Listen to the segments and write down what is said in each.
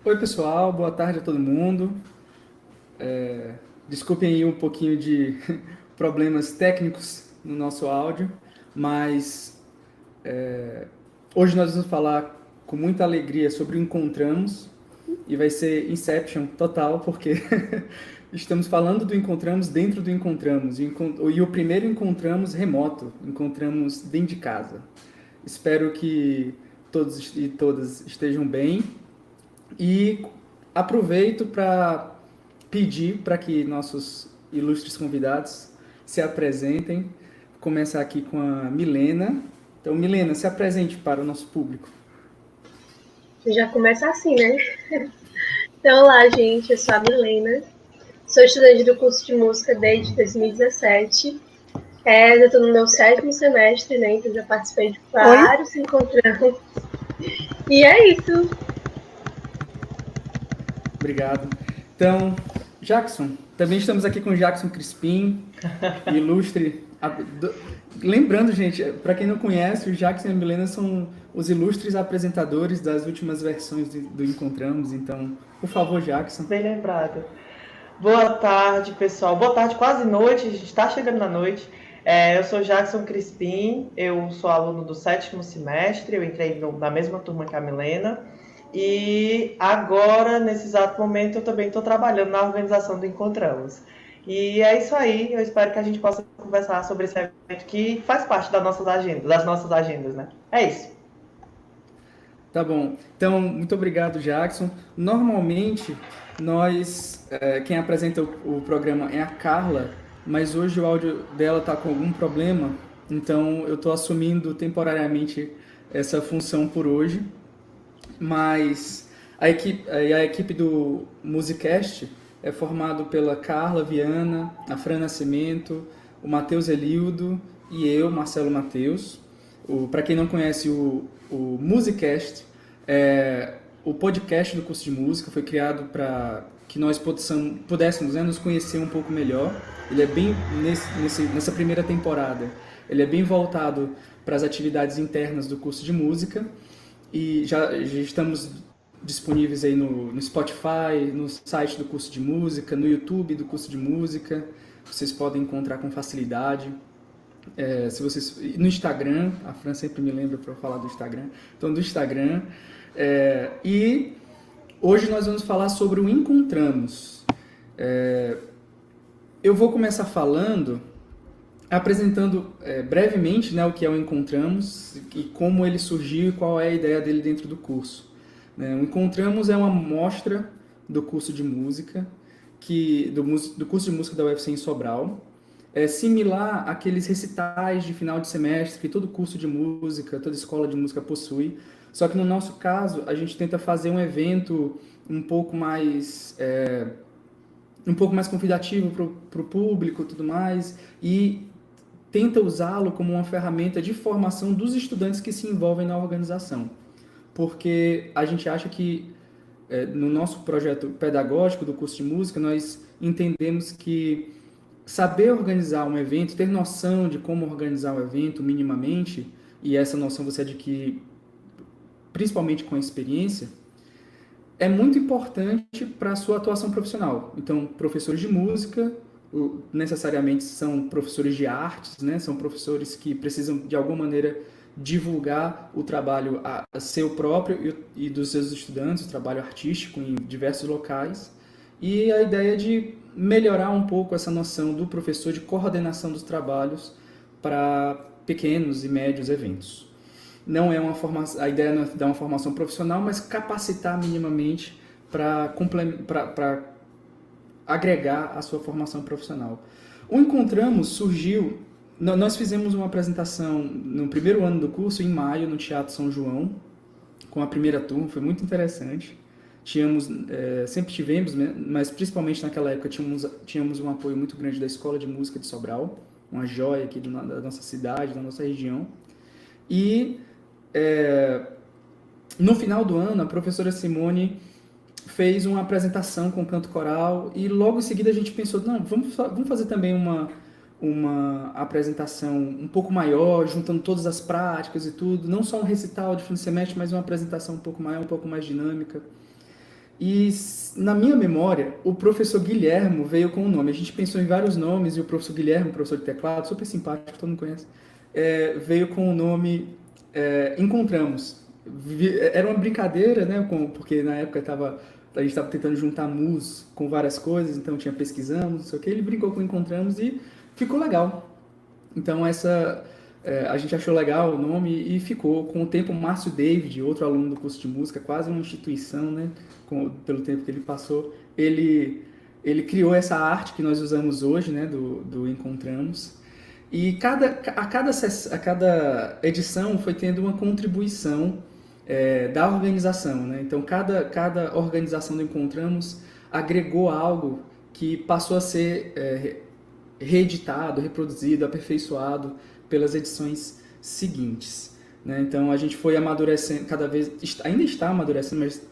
Oi, pessoal, boa tarde a todo mundo. Desculpem aí um pouquinho de problemas técnicos no nosso áudio, mas hoje nós vamos falar com muita alegria sobre o Encontramos e vai ser Inception total, porque estamos falando do Encontramos dentro do Encontramos e o primeiro Encontramos remoto, Encontramos dentro de casa. Espero que todos e todas estejam bem e aproveito para pedir para que nossos ilustres convidados se apresentem. Vou começar aqui com a Milena. Então, Milena, se apresente para o nosso público. Já começa assim, né? Então, olá, gente, eu sou a Milena, sou estudante do curso de música desde 2017. Eu estou no meu 7º semestre, né? Então já participei de vários encontramos. E é isso. Obrigado. Então, Jackson, também estamos aqui com o Jackson Crispim, ilustre. Lembrando, gente, para quem não conhece, o Jackson e a Milena são os ilustres apresentadores das últimas versões do Encontramos. Então, por favor, Jackson. Bem lembrado. Boa tarde, pessoal. Boa tarde, quase noite. A gente está chegando na noite. Eu sou Jackson Crispim, eu sou aluno do 7º semestre, eu entrei na mesma turma que a Milena. E agora, nesse exato momento, eu também estou trabalhando na organização do Encontramos. E é isso aí, eu espero que a gente possa conversar sobre esse evento que faz parte das nossas agendas, né? É isso. Tá bom. Então, muito obrigado, Jackson. Normalmente, quem apresenta o programa é a Carla, mas hoje o áudio dela está com algum problema, então eu estou assumindo temporariamente essa função por hoje. Mas a equipe do Musicast é formado pela Carla Viana, a Fran Nascimento, o Matheus Elildo e eu, Marcelo Matheus. Para quem não conhece, o Musicast é o podcast do curso de música, foi criado para que nós pudéssemos, né, nos conhecer um pouco melhor. Ele é bem, nessa primeira temporada, ele é bem voltado para as atividades internas do curso de música, e já estamos disponíveis aí no Spotify, no site do curso de música, no YouTube do curso de música, vocês podem encontrar com facilidade. No Instagram, a Fran sempre me lembra para falar do Instagram, então do Instagram. E hoje nós vamos falar sobre o Encontramos. Eu vou começar apresentando brevemente, né, o que é o Encontramos e como ele surgiu e qual é a ideia dele dentro do curso. O Encontramos é uma mostra do curso de música, do curso de música da UFC em Sobral. É similar àqueles recitais de final de semestre que todo curso de música, toda escola de música possui, só que no nosso caso a gente tenta fazer um evento um pouco mais convidativo para o público e tudo mais, e tenta usá-lo como uma ferramenta de formação dos estudantes que se envolvem na organização. Porque a gente acha que, no nosso projeto pedagógico do curso de música, nós entendemos que saber organizar um evento, ter noção de como organizar um evento minimamente, e essa noção você adquire principalmente com a experiência, é muito importante para a sua atuação profissional. Então, professores de música necessariamente são professores de artes, né? São professores que precisam, de alguma maneira, divulgar o trabalho seu próprio e dos seus estudantes, o trabalho artístico em diversos locais. E a ideia de melhorar um pouco essa noção do professor de coordenação dos trabalhos para pequenos e médios eventos. Não é a ideia não é dar uma formação profissional, mas capacitar minimamente para agregar a sua formação profissional. O Encontramos surgiu, nós fizemos uma apresentação no primeiro ano do curso, em maio, no Teatro São João, com a primeira turma, foi muito interessante. Sempre tivemos, mas principalmente naquela época tínhamos um apoio muito grande da Escola de Música de Sobral, uma joia aqui da nossa cidade, da nossa região. E no final do ano, a professora Simone fez uma apresentação com canto coral e logo em seguida a gente pensou, não, vamos fazer também uma apresentação um pouco maior, juntando todas as práticas e tudo, não só um recital de fim de semestre, mas uma apresentação um pouco maior, um pouco mais dinâmica. E na minha memória, o professor Guilhermo veio com o nome. A gente pensou em vários nomes e o professor Guilhermo, professor de teclado, super simpático, todo mundo conhece, veio com o nome Encontramos. Era uma brincadeira, né? Porque na época a gente estava tentando juntar mus com várias coisas, então tinha pesquisamos, não sei o que. Ele brincou com Encontramos e ficou legal. Então a gente achou legal o nome e ficou. Com o tempo, o Márcio David, outro aluno do curso de música, quase uma instituição, né? Pelo tempo que ele passou, ele criou essa arte que nós usamos hoje, né? Do Encontramos. E a cada edição foi tendo uma contribuição da organização, né? Então, cada organização do Encontramos agregou algo que passou a ser reeditado, reproduzido, aperfeiçoado pelas edições seguintes, né? Então, a gente foi amadurecendo ainda está amadurecendo, mas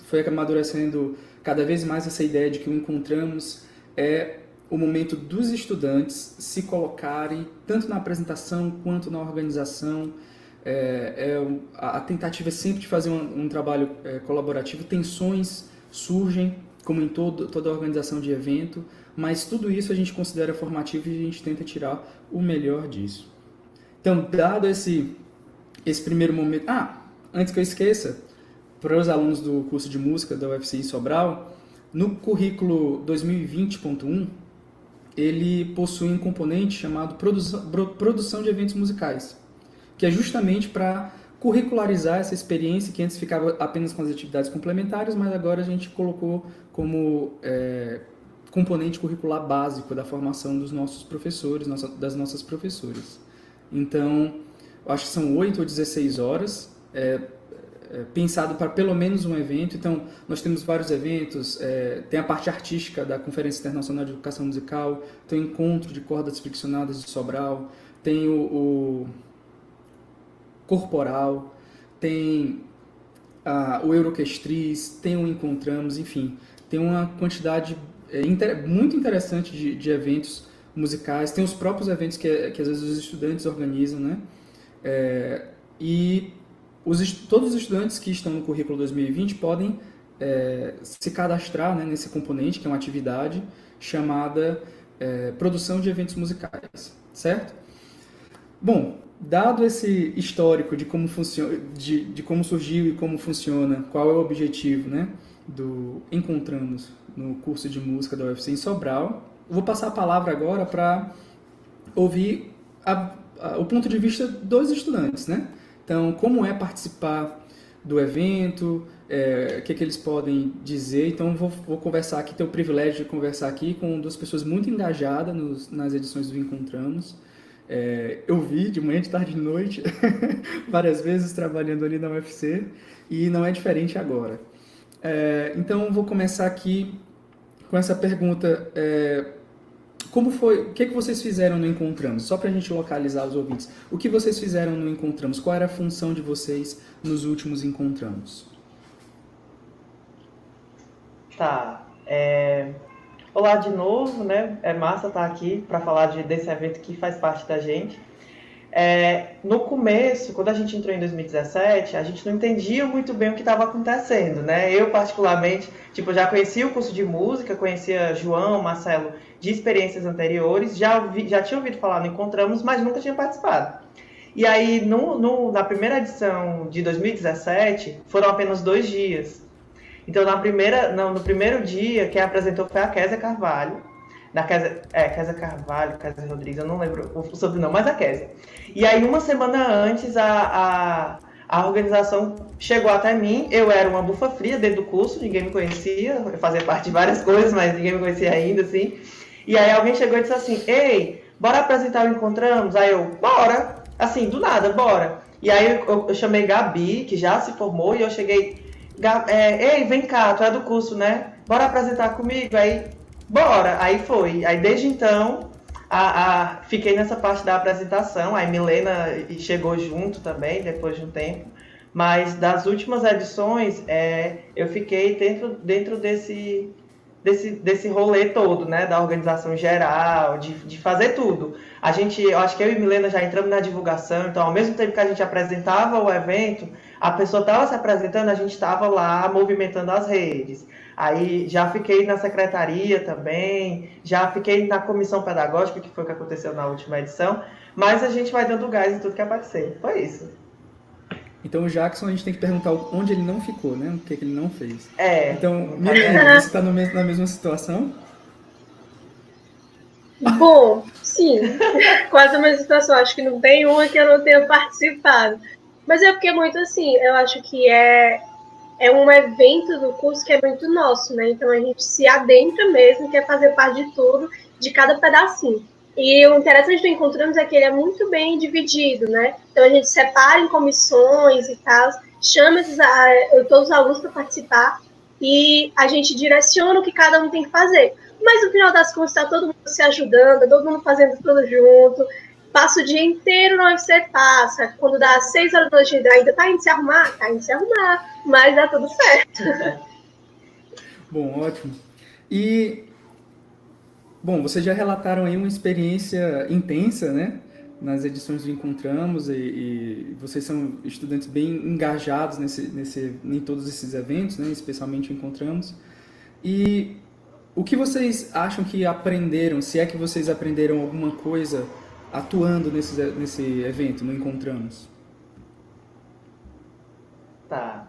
foi amadurecendo cada vez mais essa ideia de que o Encontramos é o momento dos estudantes se colocarem tanto na apresentação quanto na organização. A tentativa é sempre de fazer um trabalho colaborativo. Tensões surgem, como em toda organização de evento, mas tudo isso a gente considera formativo e a gente tenta tirar o melhor disso. Então, dado esse primeiro momento... Antes que eu esqueça, para os alunos do curso de música da UFCI Sobral, no currículo 2020.1, ele possui um componente chamado produção de eventos musicais, que é justamente para curricularizar essa experiência que antes ficava apenas com as atividades complementares, mas agora a gente colocou como componente curricular básico da formação dos nossos professores, das nossas professoras. Então, eu acho que são 8 ou 16 horas, pensado para pelo menos um evento. Então, nós temos vários eventos, tem a parte artística da Conferência Internacional de Educação Musical, tem o Encontro de Cordas Friccionadas de Sobral, tem o Corporal, tem o Euroquestriz, tem o Encontramos, enfim, tem uma quantidade muito interessante de eventos musicais, tem os próprios eventos que às vezes os estudantes organizam, né? E todos os estudantes que estão no currículo 2020 podem se cadastrar, né, nesse componente, que é uma atividade chamada produção de eventos musicais, certo? Bom, dado esse histórico de como funciona, de como surgiu e como funciona, qual é o objetivo, né, do Encontramos no curso de música da UFC em Sobral, eu vou passar a palavra agora para ouvir o ponto de vista dos estudantes, né? Então, como é participar do evento, o que eles podem dizer. Então, vou conversar aqui, tenho o privilégio de conversar aqui com duas pessoas muito engajadas nas edições do Encontramos. Eu vi de manhã, de tarde e de noite, várias vezes trabalhando ali na UFC, e não é diferente agora. Então, vou começar aqui com essa pergunta. Como foi? O que vocês fizeram no Encontramos? Só para a gente localizar os ouvintes. O que vocês fizeram no Encontramos? Qual era a função de vocês nos últimos Encontramos? Tá. Olá de novo, né? É massa estar aqui para falar desse evento que faz parte da gente. No começo, quando a gente entrou em 2017, a gente não entendia muito bem o que estava acontecendo, né? Eu, particularmente, já conhecia o curso de música, conhecia João, Marcelo, de experiências anteriores, já tinha ouvido falar no Encontramos, mas nunca tinha participado. E aí, na primeira edição de 2017, foram apenas 2 dias. Então, no primeiro dia, quem apresentou foi a Kézia Carvalho. Kézia Carvalho, Kézia Rodrigues, eu não lembro o sobrenome, mas a Kézia. E aí, uma semana antes, a organização chegou até mim. Eu era uma bufa fria dentro do curso, ninguém me conhecia, eu fazia parte de várias coisas, mas ninguém me conhecia ainda, assim. E aí alguém chegou e disse assim: ei, bora apresentar o Encontramos? Aí eu, bora! Assim, do nada, bora! E aí eu chamei Gabi, que já se formou, e eu cheguei: ei, vem cá, tu é do curso, né? Bora apresentar comigo? Aí, bora! Aí foi. Aí desde então, fiquei nessa parte da apresentação. Aí Milena chegou junto também, depois de um tempo. Mas das últimas edições, eu fiquei dentro desse rolê todo, né? Da organização geral, de fazer tudo. Eu acho que eu e Milena já entramos na divulgação, então ao mesmo tempo que a gente apresentava o evento, a pessoa estava se apresentando, a gente estava lá movimentando as redes. Aí já fiquei na secretaria também, já fiquei na comissão pedagógica, que foi o que aconteceu na última edição, mas a gente vai dando gás em tudo que aparecer. Foi isso. Então o Jackson a gente tem que perguntar onde ele não ficou, né? O que ele não fez. É. Então, Milena, você está na mesma situação? Bom, sim, quase a mesma situação. Acho que não tem uma que eu não tenha participado. Mas é porque é muito assim, eu acho que é um evento do curso que é muito nosso, né? Então a gente se adentra mesmo, quer fazer parte de tudo, de cada pedacinho. E o interessante do Encontramos é que ele é muito bem dividido, né? Então a gente separa em comissões e tal, chama todos os alunos para participar e a gente direciona o que cada um tem que fazer. Mas no final das contas está todo mundo se ajudando, todo mundo fazendo tudo junto. Passa o dia inteiro no UFC, passa. Quando dá 6 horas da noite, ainda tá indo se arrumar? Tá indo se arrumar, mas dá tudo certo. Bom, ótimo. E, bom, vocês já relataram aí uma experiência intensa, né? Nas edições do Encontramos e vocês são estudantes bem engajados em todos esses eventos, né? Especialmente Encontramos. E o que vocês acham que aprenderam, se é que vocês aprenderam alguma coisa atuando nesse evento, no Encontramos? Tá.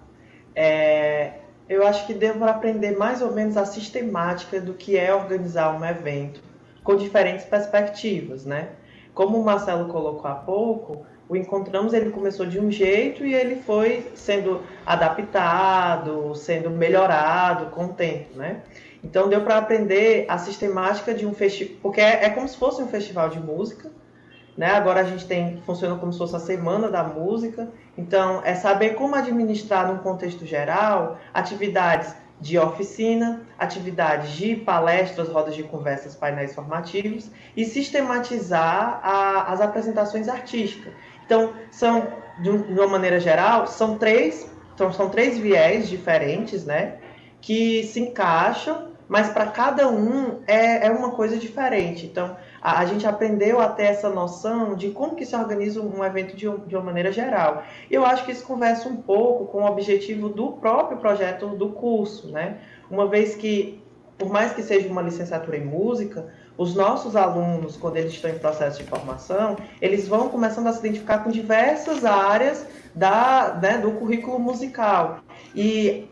Eu acho que devo aprender mais ou menos a sistemática do que é organizar um evento, com diferentes perspectivas, né? Como o Marcelo colocou há pouco, o Encontramos ele começou de um jeito e ele foi sendo adaptado, sendo melhorado com o tempo, né? Então deu para aprender a sistemática de um festival, porque é como se fosse um festival de música, né? Agora a gente funciona como se fosse a Semana da Música, então é saber como administrar num contexto geral atividades de oficina, atividades de palestras, rodas de conversas, painéis formativos e sistematizar as apresentações artísticas. Então, de uma maneira geral, são três viés diferentes, né, que se encaixam, mas para cada um é uma coisa diferente. Então, a gente aprendeu a ter essa noção de como que se organiza um evento de uma maneira geral. Eu acho que isso conversa um pouco com o objetivo do próprio projeto do curso, né? Uma vez que, por mais que seja uma licenciatura em música, os nossos alunos, quando eles estão em processo de formação, eles vão começando a se identificar com diversas áreas do currículo musical. E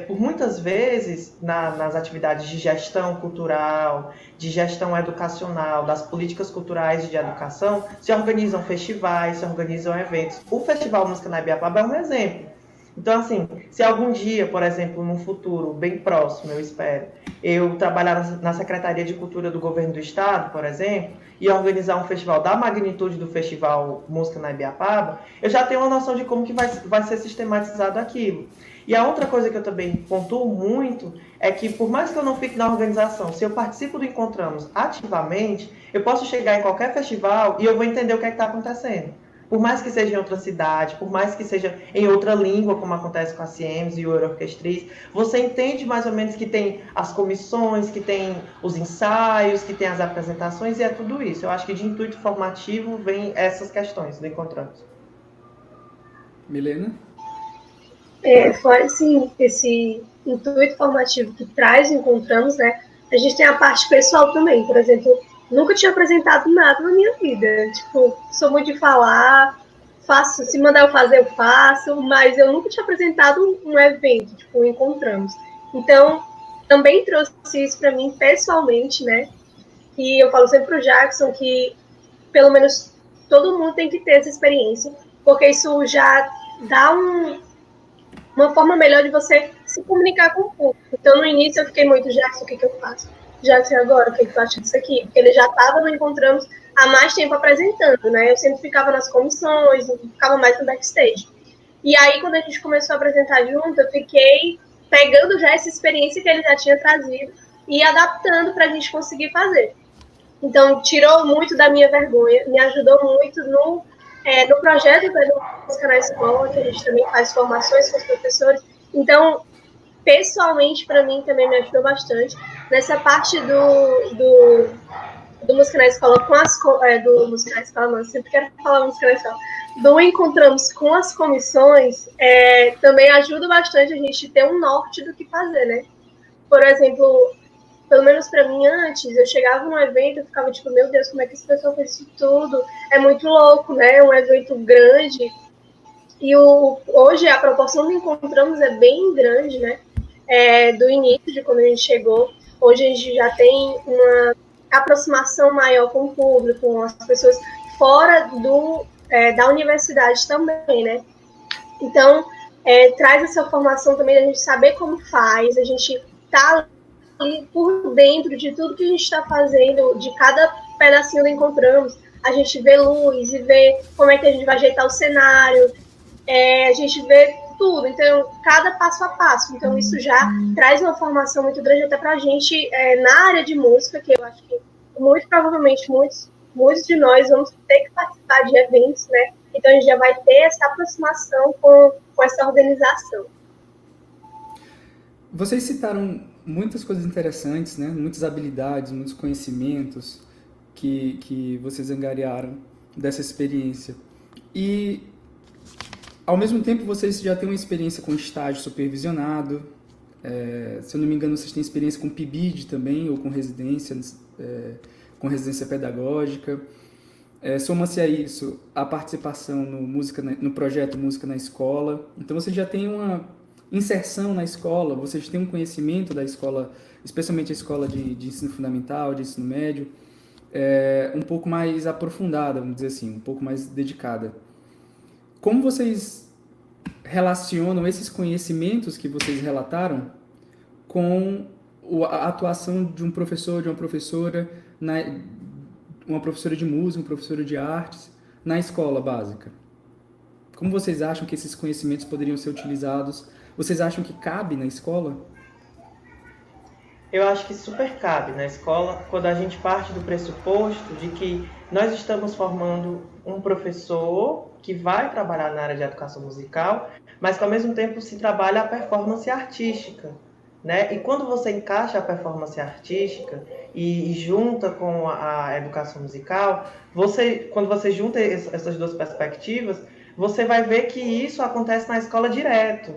por muitas vezes, nas atividades de gestão cultural, de gestão educacional, das políticas culturais e de educação, se organizam festivais, se organizam eventos. O Festival Música na Ibiapaba é um exemplo. Então, assim, se algum dia, por exemplo, num futuro bem próximo, eu espero, eu trabalhar na Secretaria de Cultura do Governo do Estado, por exemplo, e organizar um festival da magnitude do Festival Música na Ibiapaba, eu já tenho uma noção de como que vai ser sistematizado aquilo. E a outra coisa que eu também pontuo muito é que, por mais que eu não fique na organização, se eu participo do Encontramos ativamente, eu posso chegar em qualquer festival e eu vou entender o que é que está acontecendo. Por mais que seja em outra cidade, por mais que seja em outra língua, como acontece com a CIEMS e o Euroorquestriz, você entende mais ou menos que tem as comissões, que tem os ensaios, que tem as apresentações, e é tudo isso. Eu acho que de intuito formativo vem essas questões do Encontramos. Milena? Fora esse intuito formativo que traz Encontramos, né? A gente tem a parte pessoal também. Por exemplo, nunca tinha apresentado nada na minha vida. Tipo, sou muito de falar, faço, se mandar eu fazer, eu faço, mas eu nunca tinha apresentado um evento, tipo, Encontramos. Então, também trouxe isso para mim pessoalmente, né? E eu falo sempre pro Jackson que, pelo menos, todo mundo tem que ter essa experiência, porque isso já dá uma forma melhor de você se comunicar com o público. Então, no início, eu fiquei muito, Jackson, o que eu faço? Jackson, agora, o que tu acha disso aqui? Porque ele já estava no Encontramos há mais tempo apresentando, né? Eu sempre ficava nas comissões, ficava mais no backstage. E aí, quando a gente começou a apresentar junto, eu fiquei pegando já essa experiência que ele já tinha trazido e adaptando para a gente conseguir fazer. Então, tirou muito da minha vergonha, me ajudou muito no projeto da música na escola, que a gente também faz formações com os professores. Então, pessoalmente, para mim, também me ajudou bastante nessa parte do Música na Escola com as... do Música na Escola, não, eu sempre quero falar Música na Escola. Do Encontramos com as comissões, também ajuda bastante a gente ter um norte do que fazer, né? Por exemplo, pelo menos para mim antes, eu chegava num evento e ficava tipo, meu Deus, como é que esse pessoal fez isso tudo? É muito louco, né? É um evento grande. E hoje a proporção do Encontramos é bem grande, né? Do início, de quando a gente chegou. Hoje a gente já tem uma aproximação maior com o público, com as pessoas fora da universidade também, né? Então, traz essa formação também da gente saber como faz, a gente tá ali por dentro de tudo que a gente está fazendo, de cada pedacinho do Encontramos, a gente vê luz e vê como é que a gente vai ajeitar o cenário, a gente vê tudo, então, cada passo a passo. Então, isso já traz uma formação muito grande até para a gente na área de música, que eu acho que muito provavelmente muitos de nós vamos ter que participar de eventos, né? Então, a gente já vai ter essa aproximação com essa organização. Vocês citaram muitas coisas interessantes, né? Muitas habilidades, muitos conhecimentos que vocês angariaram dessa experiência. E, ao mesmo tempo, vocês já têm uma experiência com estágio supervisionado. Se eu não me engano, vocês têm experiência com PIBID também, ou com residência pedagógica. Soma-se a isso a participação no projeto Música na Escola. Então, vocês já têm uma inserção na escola, vocês têm um conhecimento da escola, especialmente a escola de ensino fundamental, de ensino médio, um pouco mais aprofundada, vamos dizer assim, um pouco mais dedicada. Como vocês relacionam esses conhecimentos que vocês relataram com a atuação de um professor, de uma professora, uma professora de música, uma professora de artes, na escola básica? Como vocês acham que esses conhecimentos poderiam ser utilizados? Vocês acham que cabe na escola? Eu acho que super cabe na escola quando a gente parte do pressuposto de que nós estamos formando um professor que vai trabalhar na área de educação musical, mas que ao mesmo tempo se trabalha a performance artística, né? E quando você encaixa a performance artística e junta com a educação musical, quando você junta essas duas perspectivas, você vai ver que isso acontece na escola direto.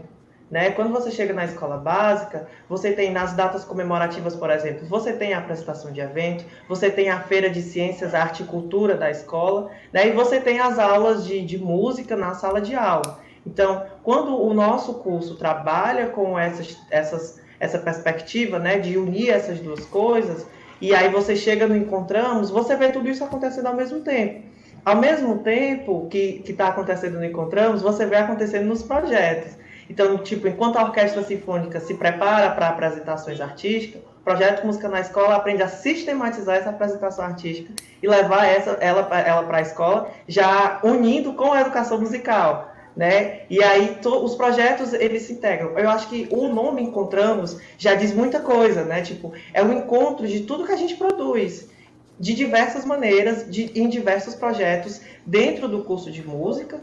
Né? Quando você chega na escola básica, você tem nas datas comemorativas, por exemplo, você tem a apresentação de evento, você tem a feira de ciências, arte e cultura da escola, né? E você tem as aulas de música na sala de aula. Então, quando o nosso curso trabalha com essa perspectiva, né, de unir essas duas coisas, e aí você chega no Encontramos, você vê tudo isso acontecendo ao mesmo tempo. Ao mesmo tempo que está acontecendo no Encontramos, você vê acontecendo nos projetos. Então, tipo, enquanto a orquestra sinfônica se prepara para apresentações artísticas, o projeto Música na Escola aprende a sistematizar essa apresentação artística e levar ela para a escola, já unindo com a educação musical, né? E aí os projetos, eles se integram. Eu acho que o nome Encontramos já diz muita coisa, né? Tipo, é um encontro de tudo que a gente produz, de diversas maneiras, em diversos projetos, dentro do curso de música,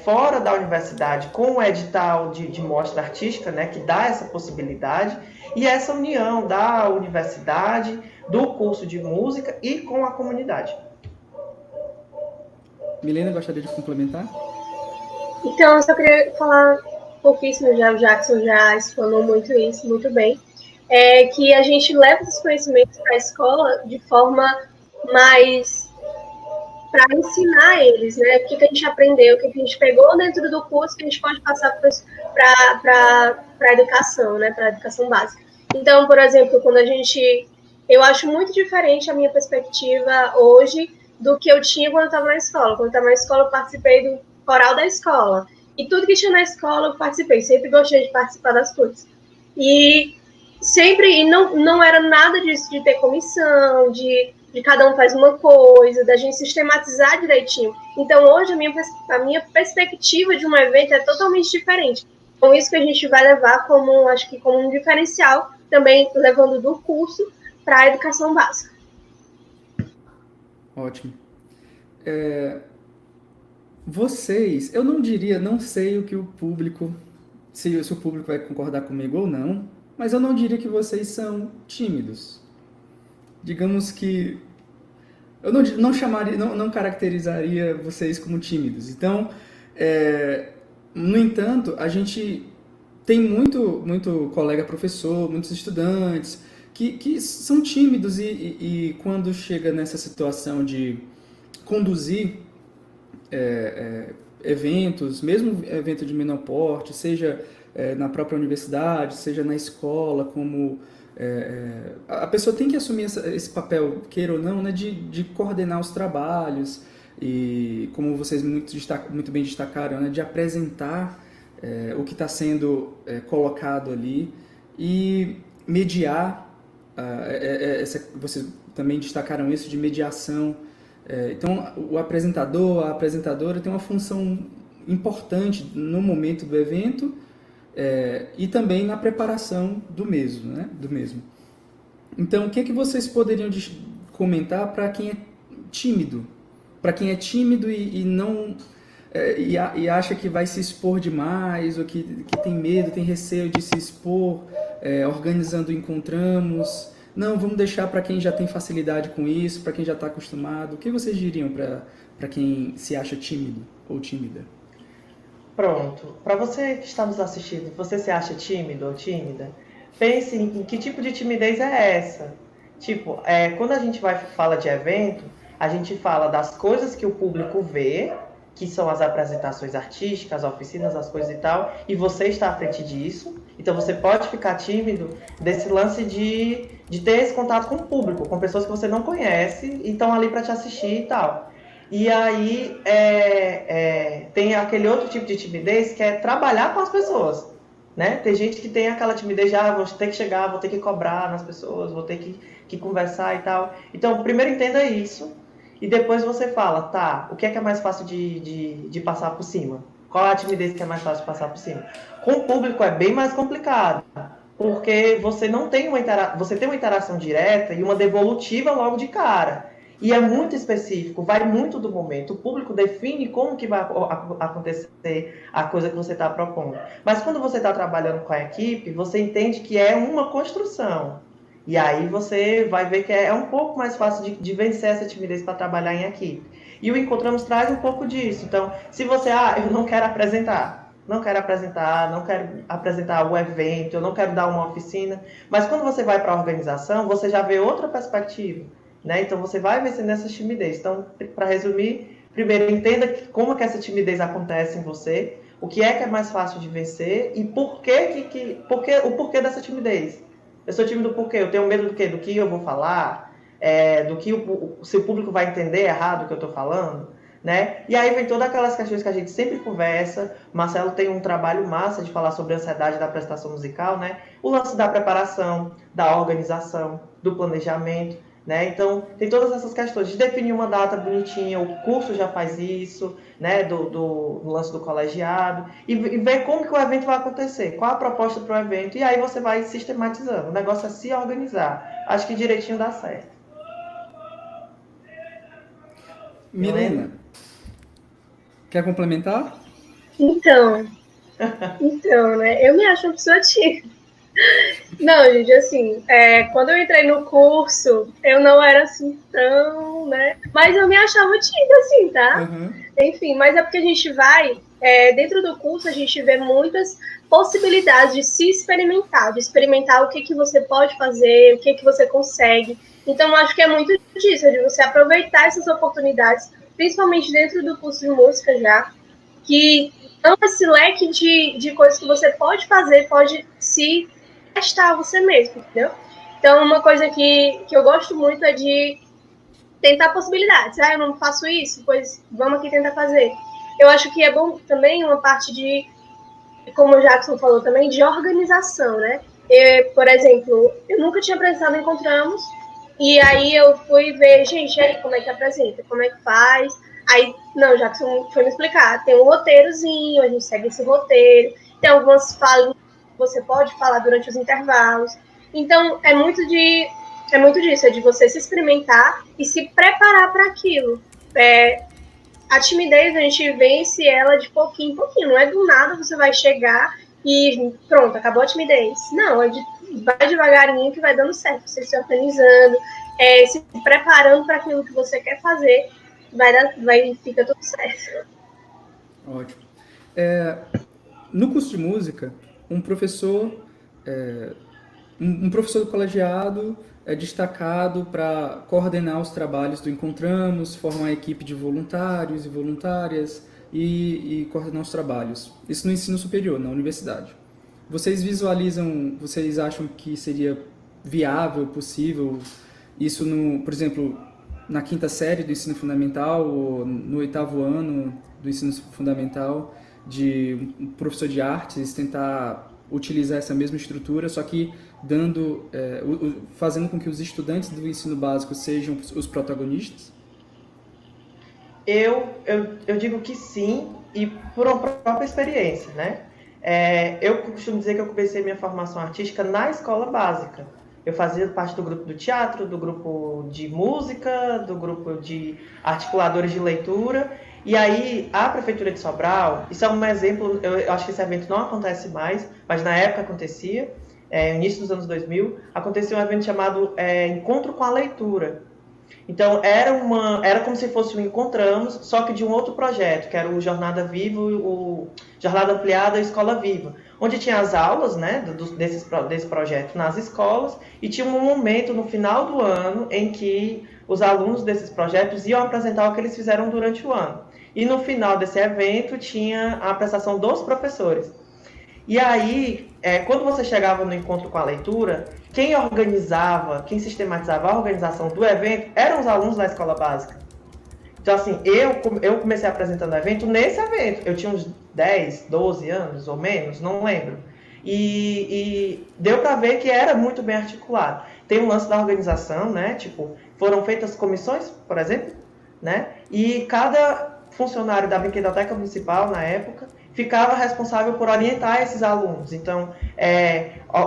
fora da universidade, com o edital de mostra artística, né, que dá essa possibilidade, e essa união da universidade, do curso de música e com a comunidade. Milena, gostaria de complementar? Então, eu só queria falar pouquíssimo, já o Jackson já explanou muito isso, muito bem. Que a gente leva esses conhecimentos para a escola de forma mais para ensinar eles, né? O que a gente aprendeu, o que a gente pegou dentro do curso que a gente pode passar para a educação, né? Para a educação básica. Então, por exemplo, eu acho muito diferente a minha perspectiva hoje do que eu tinha quando eu estava na escola. Quando eu estava na escola, eu participei do coral da escola. E tudo que tinha na escola, eu participei. Sempre gostei de participar das coisas. E não era nada disso de ter comissão, de cada um faz uma coisa, da gente sistematizar direitinho. Então, hoje, a minha perspectiva de um evento é totalmente diferente. Então, isso que a gente vai levar acho que como um diferencial, também levando do curso para a educação básica. Ótimo. Vocês, eu não sei o que o público se o público vai concordar comigo ou não, mas eu não diria que vocês são tímidos. Digamos que eu não chamaria, não caracterizaria vocês como tímidos. Então, no entanto, a gente tem muito colega professor, muitos estudantes que são tímidos e quando chega nessa situação de conduzir eventos, mesmo evento de menor porte, seja na própria universidade, seja na escola, como a pessoa tem que assumir esse papel, queira ou não, né, de coordenar os trabalhos e, como vocês muito bem destacaram, né, de apresentar o que está sendo colocado ali e mediar, vocês também destacaram isso, de mediação. Então, o apresentador, a apresentadora tem uma função importante no momento do evento e também na preparação do mesmo, né? Então, o que vocês poderiam comentar para quem é tímido? Para quem é tímido e não e acha que vai se expor demais, ou que tem medo, tem receio de se expor, organizando encontramos. Não, vamos deixar para quem já tem facilidade com isso, para quem já está acostumado. O que vocês diriam para quem se acha tímido ou tímida? Pronto. Para você que está nos assistindo, você se acha tímido ou tímida? Pense em que tipo de timidez é essa. Tipo, quando a gente fala de evento, a gente fala das coisas que o público vê, que são as apresentações artísticas, as oficinas, as coisas e tal, e você está à frente disso. Então você pode ficar tímido desse lance de ter esse contato com o público, com pessoas que você não conhece e estão ali para te assistir e tal. E aí tem aquele outro tipo de timidez que é trabalhar com as pessoas, né? Tem gente que tem aquela timidez de vou ter que chegar, vou ter que cobrar nas pessoas, vou ter que conversar e tal. Então, primeiro entenda isso e depois você fala, tá, o que é mais fácil de passar por cima? Qual é a timidez que é mais fácil de passar por cima? Com o público é bem mais complicado, porque você não tem você tem uma interação direta e uma devolutiva logo de cara. E é muito específico, vai muito do momento. O público define como que vai acontecer a coisa que você está propondo. Mas quando você está trabalhando com a equipe, você entende que é uma construção. E aí você vai ver que é um pouco mais fácil de vencer essa timidez para trabalhar em equipe. E o Encontramos traz um pouco disso. Então, se você, eu não quero apresentar o evento, eu não quero dar uma oficina. Mas quando você vai para a organização, você já vê outra perspectiva. Né? Então, você vai vencendo essa timidez. Então, para resumir, primeiro, entenda como que essa timidez acontece em você, o que é mais fácil de vencer e o porquê dessa timidez. Eu sou tímido por quê? Eu tenho medo do quê? Do que eu vou falar? Do que se o público vai entender errado o que eu estou falando? Né? E aí vem todas aquelas questões que a gente sempre conversa. Marcelo tem um trabalho massa de falar sobre a ansiedade da apresentação musical, né? O lance da preparação, da organização, do planejamento. Né? Então, tem todas essas questões de definir uma data bonitinha, o curso já faz isso, né? do lance do colegiado, e ver como que o evento vai acontecer, qual a proposta para o evento, e aí você vai sistematizando. O negócio é se organizar. Acho que direitinho dá certo. Milena, quer complementar? Então, né? Eu me acho uma pessoa tímida. Não, gente, assim, quando eu entrei no curso, eu não era assim tão, né? Mas eu me achava tímida, assim, tá? Uhum. Enfim, mas é porque a gente vai, dentro do curso, a gente vê muitas possibilidades de se experimentar, de experimentar o que você pode fazer, o que você consegue. Então, eu acho que é muito disso, de você aproveitar essas oportunidades, principalmente dentro do curso de música já, que esse leque de coisas que você pode fazer, pode se testar você mesmo, entendeu? Então, uma coisa que eu gosto muito é de tentar possibilidades. Eu não faço isso, pois vamos aqui tentar fazer. Eu acho que é bom também uma parte de, como o Jackson falou também, de organização, né? Por exemplo, eu nunca tinha apresentado em Encontramos, e aí eu fui ver, gente, aí como é que apresenta, como é que faz. Aí, não, o Jackson foi me explicar. Tem um roteirozinho, a gente segue esse roteiro, tem algumas falas você pode falar durante os intervalos. Então, é muito disso, é de você se experimentar e se preparar para aquilo. A timidez, a gente vence ela de pouquinho em pouquinho. Não é do nada você vai chegar e pronto, acabou a timidez. Não, vai devagarinho que vai dando certo. Você se organizando, se preparando para aquilo que você quer fazer, fica tudo certo. Ótimo. No curso de música, um professor, um professor do colegiado é destacado para coordenar os trabalhos do Encontramos, formar a equipe de voluntários e voluntárias e coordenar os trabalhos. Isso no ensino superior, na universidade. Vocês acham que seria viável, possível, isso, por exemplo, na quinta série do ensino fundamental ou no oitavo ano do ensino fundamental, de um professor de artes tentar utilizar essa mesma estrutura, só que fazendo com que os estudantes do ensino básico sejam os protagonistas? Eu digo que sim, e por uma própria experiência, né? Eu costumo dizer que eu comecei minha formação artística na escola básica. Eu fazia parte do grupo do teatro, do grupo de música, do grupo de articuladores de leitura. E aí, a Prefeitura de Sobral, isso é um exemplo, eu acho que esse evento não acontece mais, mas na época acontecia, no início dos anos 2000, acontecia um evento chamado Encontro com a Leitura. Então, era como se fosse um Encontramos, só que de um outro projeto, que era o Jornada Viva, o Jornada Ampliada Escola Viva, onde tinha as aulas, né, desse projeto nas escolas, e tinha um momento no final do ano em que os alunos desses projetos iam apresentar o que eles fizeram durante o ano. E no final desse evento tinha a apresentação dos professores. E aí, quando você chegava no Encontro com a Leitura, quem organizava, quem sistematizava a organização do evento eram os alunos da escola básica. Então, assim, eu comecei apresentando o evento nesse evento. Eu tinha uns 10, 12 anos ou menos, não lembro. E deu para ver que era muito bem articulado. Tem um lance da organização, né? Tipo, foram feitas comissões, por exemplo, né? E cada funcionário da Brinquedoteca Municipal, na época, ficava responsável por orientar esses alunos. Então,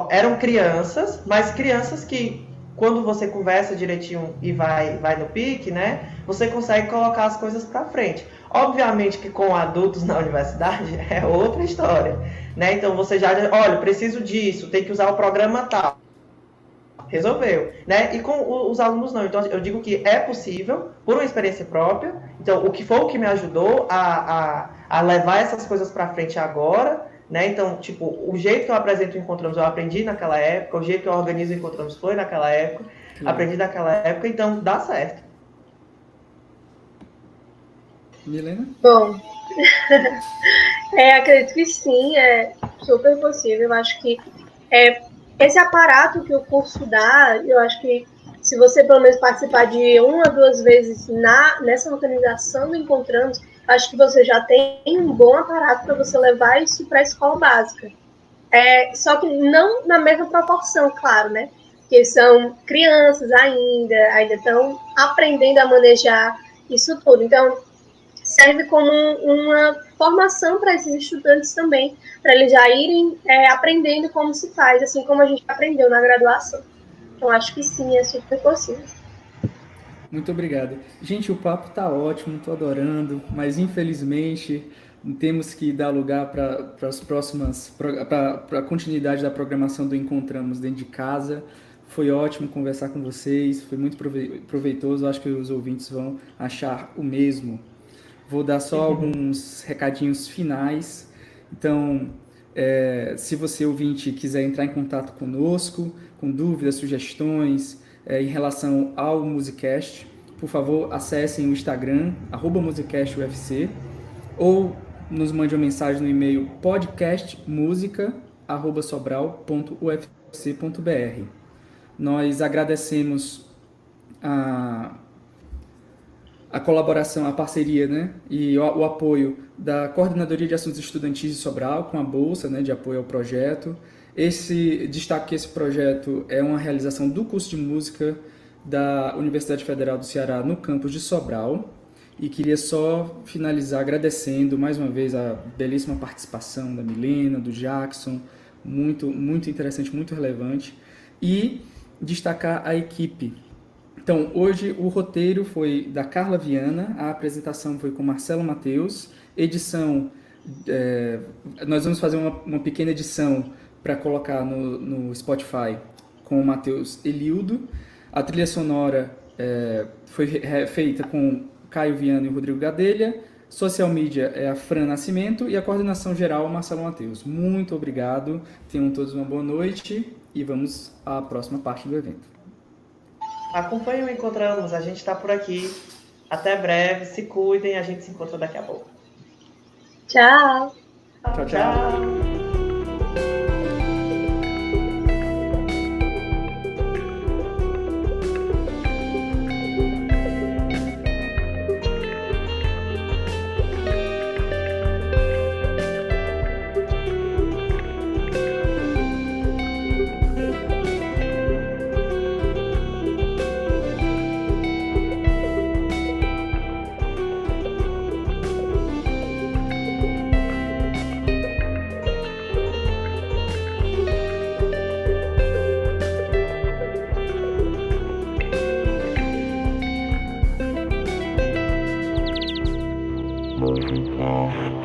eram crianças, mas crianças que, quando você conversa direitinho e vai no pique, né, você consegue colocar as coisas para frente. Obviamente que com adultos na universidade é outra história, né? Então, você já, olha, preciso disso, tem que usar o programa tal. Resolveu, né? E com os alunos não. Então, eu digo que é possível, por uma experiência própria. Então, o que foi o que me ajudou a levar essas coisas para frente agora, né? Então, tipo, o jeito que eu apresento o Encontramos eu aprendi naquela época, o jeito que eu organizo o Encontramos foi naquela época, aprendi naquela época, então dá certo. Milena? Bom, acredito que sim, é super possível. Eu acho que esse aparato que o curso dá, eu acho que se você pelo menos participar de 1 a 2 vezes nessa organização do Encontramos, acho que você já tem um bom aparato para você levar isso para a escola básica. Só que não na mesma proporção, claro, né? Porque são crianças ainda estão aprendendo a manejar isso tudo. Então, serve como uma formação para esses estudantes também, para eles já irem aprendendo como se faz, assim como a gente aprendeu na graduação. Então, acho que sim, é super possível. Muito obrigado. Gente, o papo tá ótimo, tô adorando, mas infelizmente temos que dar lugar para as próximas, para a continuidade da programação do Encontramos dentro de casa. Foi ótimo conversar com vocês, foi muito proveitoso, acho que os ouvintes vão achar o mesmo. Vou dar só alguns recadinhos finais. Então, se você ouvinte quiser entrar em contato conosco, com dúvidas, sugestões em relação ao Musicast, por favor, acessem o Instagram, @musicastufc, ou nos mande uma mensagem no e-mail podcastmusica@sobral.ufc.br. Nós agradecemos a colaboração, a parceria, né, e o apoio da Coordenadoria de Assuntos Estudantis de Sobral, com a Bolsa, né, de apoio ao projeto. Destaque que esse projeto é uma realização do curso de música da Universidade Federal do Ceará no campus de Sobral. E queria só finalizar agradecendo mais uma vez a belíssima participação da Milena, do Jackson, muito, muito interessante, muito relevante. E destacar a equipe. Então, hoje o roteiro foi da Carla Viana, a apresentação foi com Marcelo Mateus, edição Nós vamos fazer uma pequena edição para colocar no Spotify com o Matheus Elildo. A trilha sonora foi feita com Caio Viana e Rodrigo Gadelha. Social media é a Fran Nascimento e a coordenação geral Marcelo Matheus. Muito obrigado, tenham todos uma boa noite e vamos à próxima parte do evento. Acompanhem o Encontramos, a gente está por aqui. Até breve, se cuidem, a gente se encontra daqui a pouco. Tchau! Tchau, tchau! Magic